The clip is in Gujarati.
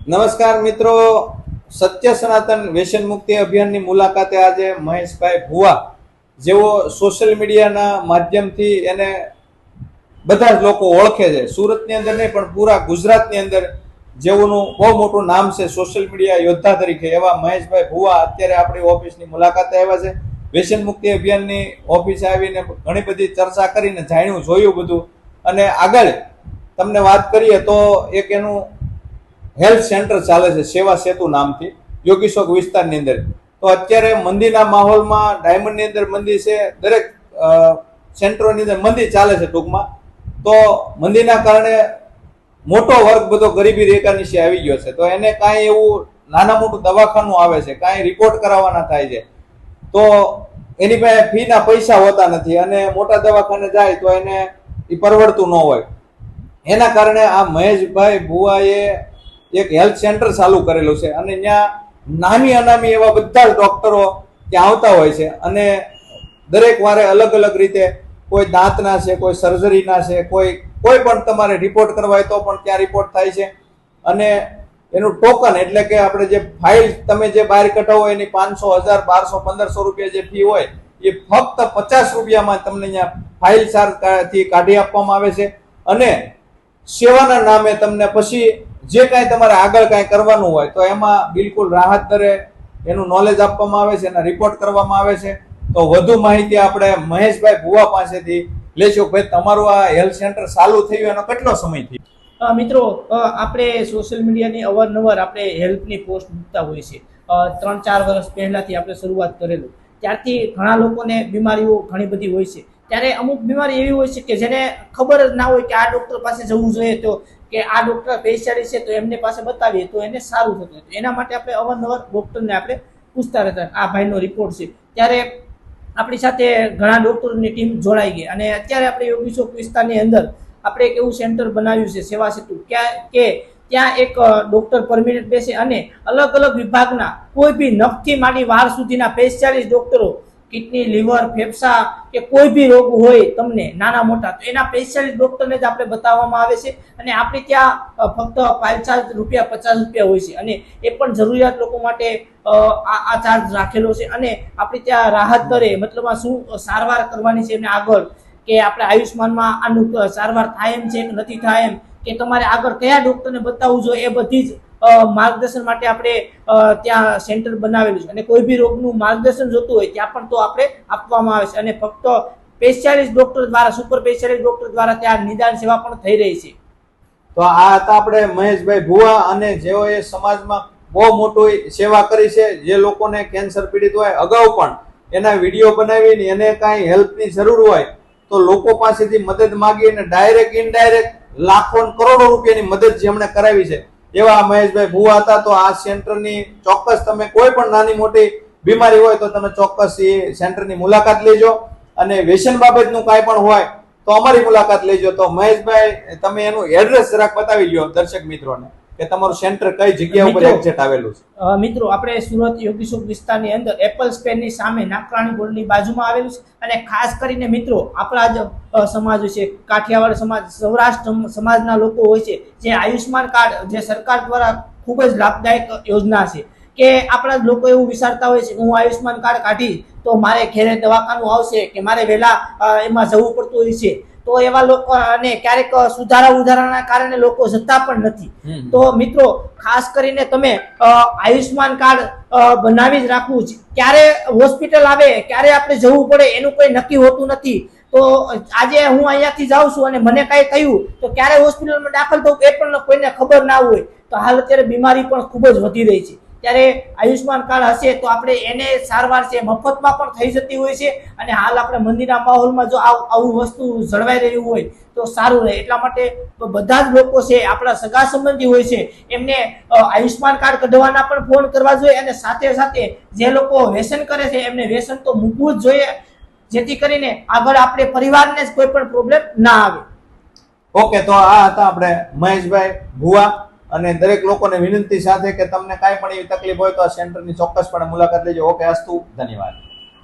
નમસ્કાર મિત્રો, સત્ય સનાતન વ્યસન મુક્તિ અભિયાનની મુલાકાતે આજે મહેશભાઈ ભુવા જેઓ સોશિયલ મીડિયાના માધ્યમથી એને બધા જ લોકો ઓળખે છે. સુરતની અંદર નહીં પણ પૂરા ગુજરાતની અંદર જેઓનું બહુ મોટું નામ છે સોશિયલ મીડિયા યોદ્ધા તરીકે, એવા મહેશભાઈ ભુવા અત્યારે આપણી ઓફિસની મુલાકાતે આવ્યા છે. વ્યસન મુક્તિ અભિયાનની ઓફિસે આવીને ઘણી બધી ચર્ચા કરીને જાણ્યું જોયું બધું, અને આગળ તમને વાત કરીએ તો એક એનું હેલ્થ સેન્ટર ચાલે છે સેવા સેતુ નામથી, યોગી ચોક વિસ્તારની અંદર. તો અત્યારે મંદીના માહોલમાં ડાયમંડની અંદર મંદી છે, દરેક સેન્ટરોની અંદર મંદી ચાલે છે ટૂંકમાં. તો મંદીના કારણે મોટો વર્ગ બધો ગરીબી રેખા નીચે આવી ગયો છે. તો એને કાંઈ એવું નાના મોટું દવાખાનું આવે છે, કાંઈ રિપોર્ટ કરાવવાના થાય છે, તો એની પાસે ફીના પૈસા હોતા નથી, અને મોટા દવાખાને જાય તો એને એ પરવડતું ન હોય. એના કારણે આ મહેશભાઈ ભુવાએ એક હેલ્થ સેન્ટર ચાલુ કરેલું છે, અને ત્યાં નામી અનામી એવા બધા જ ડોક્ટરો ત્યાં આવતા હોય છે, અને દરેક વારે અલગ અલગ રીતે કોઈ દાંતના છે, કોઈ સર્જરીના છે, કોઈ પણ તમારે રિપોર્ટ કરવા હોય તો પણ ત્યાં રિપોર્ટ થાય છે. અને એનું ટોકન એટલે કે આપણે જે ફાઇલ તમે જે બહાર કઢાવો એની 500, 1000, 1200, 1500 રૂપિયા જે ફી હોય એ ફક્ત 50 રૂપિયામાં તમને અહીંયા ફાઇલ ચાર્જથી કાઢી આપવામાં આવે છે. અને સેવાના નામે તમને પછી જે કાંઈ તમારે આગળ કાંઈ કરવાનું હોય તો એમાં બિલકુલ રાહત દરે એનું નોલેજ આપવામાં આવે છે, એના રિપોર્ટ કરવામાં આવે છે. તો વધુ માહિતી આપણે મહેશભાઈ ભુવા પાસેથી લેશું. ભાઈ, તમારું આ હેલ્થ સેન્ટર ચાલુ થયું એનો કેટલો સમય થયો? મિત્રો, આપણે સોશિયલ મીડિયાની અવારનવાર આપણે હેલ્થની પોસ્ટ મૂકતા હોય છે. 3-4 વર્ષ પહેલાથી આપણે શરૂઆત કરેલું, ત્યારથી ઘણા લોકોને બીમારીઓ ઘણી બધી હોય છે. ત્યારે અમુક બીમારી એવી હોય છે કે જેને ખબર જ ના હોય કે આ ડૉક્ટર પાસે જવું જોઈએ, તો કે આ ડૉક્ટર સ્પેશિયાલિસ્ટ છે તો એમને પાસે બતાવીએ તો એને સારું થતું. એના માટે આપણે અવારનવાર ડૉક્ટરને આપણે પૂછતા રહેતા, આ ભાઈનો રિપોર્ટ છે. ત્યારે આપણી સાથે ઘણા ડૉક્ટરોની ટીમ જોડાઈ ગઈ, અને અત્યારે આપણે યોગી ચોક વિસ્તારની અંદર આપણે એક એવું સેન્ટર બનાવ્યું છે સેવા સેતુ, કે ત્યાં એક ડૉક્ટર પરમિનન્ટ બેસે, અને અલગ અલગ વિભાગના કોઈ બી નખથી માંડી વાળ સુધીના સ્પેશિયાલિસ્ટ ડૉક્ટરો, કિડની, લીવર, ફેફસા કે કોઈ બી રોગ હોય તમને નાના મોટા, તો એના સ્પેશિયાલિસ્ટ ડૉક્ટરને જ આપણે બતાવવામાં આવે છે. અને આપણે ત્યાં ફક્ત ફાઇલ ચાર્જ ₹50 હોય છે, અને એ પણ જરૂરિયાત લોકો માટે આ ચાર્જ રાખેલો છે. અને આપણે ત્યાં રાહત દરે, મતલબ શું સારવાર કરવાની છે એમને આગળ, કે આપણે આયુષ્માનમાં આનું સારવાર થાય એમ છે કે નથી થાય એમ, કે તમારે આગળ કયા ડૉક્ટરને બતાવવું જોઈએ, એ બધી જ માર્ગદર્શન માટે આપણે ત્યાં સેન્ટર બનાવેલું છે. અને કોઈ બી રોગનું માર્ગદર્શન જોતું હોય ત્યાં પણ તો આપણે આપવામાં આવે છે. અને ફક્ત સ્પેશિયાલિસ્ટ ડૉક્ટર દ્વારા, સુપર સ્પેશિયાલિસ્ટ ડૉક્ટર દ્વારા ત્યાં નિદાન સેવા પણ થઈ રહી છે. તો આ હતા આપણે મહેશભાઈ ભુવા, અને જેઓએ સમાજમાં બહુ મોટી સેવા કરી છે. જે લોકોને કેન્સર પીડિત હોય, અગાઉ પણ એના વિડીયો બનાવીને એને કાંઈ હેલ્પની જરૂર હોય તો લોકો પાસેથી મદદ માગીને ડાયરેક્ટ ઇનડાયરેક્ટ લાખો કરોડો રૂપિયાની મદદ જેમણે કરાવી છે એવા મહેશભાઈ ભુવા હતા. તો આ સેન્ટરની ચોક્કસ તમે કોઈ પણ નાની મોટી બીમારી હોય તો તમે ચોક્કસ એ સેન્ટરની મુલાકાત લેજો, અને વ્યસન બાબતનું કાંઈ પણ હોય તો અમારી મુલાકાત લેજો. તો મહેશભાઈ, તમે એનું એડ્રેસ જરાક બતાવી લ્યો દર્શક મિત્રોને, કે તમારું સેન્ટર કઈ જગ્યા ઉપર એક્ઝેક્ટ આવેલું છે. મિત્રો, આપણે સુરત યોગી ચોક વિસ્તારની અંદર એપલ સ્પેનની સામે નાકરાણી બોર્ડની બાજુમાં આવેલું છે. અને ખાસ કરીને મિત્રો, આપણા જ સમાજ છે, કાઠિયાવાડ સમાજ, સૌરાષ્ટ્ર સમાજના લોકો હોય છે, જે આયુષ્માન કાર્ડ જે સરકાર દ્વારા ખૂબ જ લાભદાયક યોજના છે, કે આપણા જ લોકો એવું વિચારતા હોય છે કે હું આયુષ્માન કાર્ડ કાઢી તો મારે ઘેરે દવાખાનું આવશે, કે મારે વહેલા એમાં જવું પડતું હોય છે. તો એવા લોકો, અને ક્યારેક સુધારાના કારણે લોકો જતા પણ નથી. તો મિત્રો, ખાસ કરીને તમે આયુષ્માન કાર્ડ બનાવી જ રાખવું છે. ક્યારે હોસ્પિટલ આવે, ક્યારે આપણે જવું પડે એનું કોઈ નક્કી હોતું નથી. તો આજે હું અહીંયાથી જાઉં છું અને મને કાંઈ થયું તો ક્યારે હોસ્પિટલમાં દાખલ થવું એ પણ કોઈને ખબર ના હોય. તો હાલ અત્યારે બીમારી પણ ખૂબ જ વધી રહી છે. ત્યારે આયુષ્માન કાર્ડ હશે તો આપણે એને સારવાર છે મફતમાં પણ થઈ જતી હોય છે. અને હાલ આપણે મંદીના માહોલમાં જો આવું વસ્તુ જળવાઈ રહ્યું હોય તો સારું રહે. એટલા માટે બધા જ લોકો છે, આપણા સગા સંબંધી હોય છે, એમને આયુષ્માન કાર્ડ કઢવાના પણ ફોન કરવા જોઈએ. અને સાથે સાથે જે લોકો વ્યસન કરે છે એમને વ્યસન તો મૂકવું જ જોઈએ, જેથી કરીને આગળ આપણે પરિવારને જ કોઈ પણ પ્રોબ્લેમ ના આવે. ઓકે, તો આ હતા આપણે મહેશભાઈ ભુવા, અને દરેક લોકોને વિનંતી સાથે કે તમને કાંઈ પણ એવી તકલીફ હોય તો આ સેન્ટરની ચોક્કસપણે મુલાકાત લેજો. ઓકે, અસ્તુ, ધન્યવાદ.